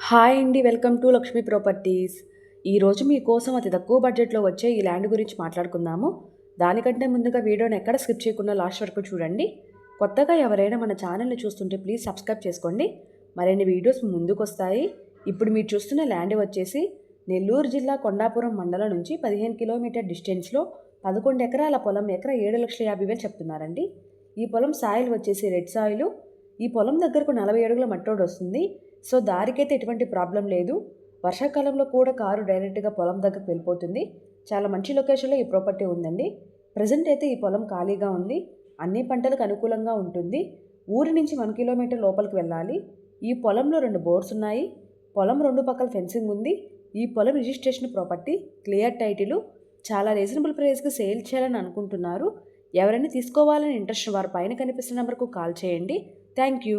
Hi అండి, welcome to Lakshmi properties. ఈరోజు మీకోసం అతి తక్కువ బడ్జెట్లో వచ్చే ఈ ల్యాండ్ గురించి మాట్లాడుకుందాము. దానికంటే ముందుగా వీడియోని ఎక్కడ స్కిప్ చేయకుండా లాస్ట్ వరకు చూడండి. కొత్తగా ఎవరైనా మన ఛానల్ని చూస్తుంటే ప్లీజ్ సబ్స్క్రైబ్ చేసుకోండి. మరిన్ని వీడియోస్ ముందుకు వస్తాయి. ఇప్పుడు మీరు చూస్తున్న ల్యాండ్ వచ్చేసి నెల్లూరు జిల్లా కొండాపురం మండలం నుంచి 15 కిలోమీటర్ డిస్టెన్స్లో 11 ఎకరాల పొలం, ఎకరా 7,50,000 చెప్తున్నారండి. ఈ పొలం సాయిల్ వచ్చేసి రెడ్ సాయిల్. ఈ పొలం దగ్గరకు 40 అడుగుల మట్టోడు వస్తుంది. సో దారికైతే ఎటువంటి ప్రాబ్లం లేదు. వర్షాకాలంలో కూడా కారు డైరెక్ట్గా పొలం దగ్గరకు వెళ్ళిపోతుంది. చాలా మంచి లొకేషన్లో ఈ ప్రాపర్టీ ఉందండి. ప్రజెంట్ అయితే ఈ పొలం ఖాళీగా ఉంది. అన్ని పంటలకు అనుకూలంగా ఉంటుంది. ఊరి నుంచి 1 కిలోమీటర్ లోపలికి వెళ్ళాలి. ఈ పొలంలో 2 బోర్స్ ఉన్నాయి. పొలం 2 పక్కల ఫెన్సింగ్ ఉంది. ఈ పొలం రిజిస్ట్రేషన్ ప్రాపర్టీ, క్లియర్ టైటిల్, చాలా రీజనబుల్ ప్రైస్కి సేల్ చేయాలని అనుకుంటున్నారు. ఎవరైనా తీసుకోవాలని ఇంట్రెస్ట్ వారి పైన కనిపిస్తున్న నెంబర్కు కాల్ చేయండి. Thank you.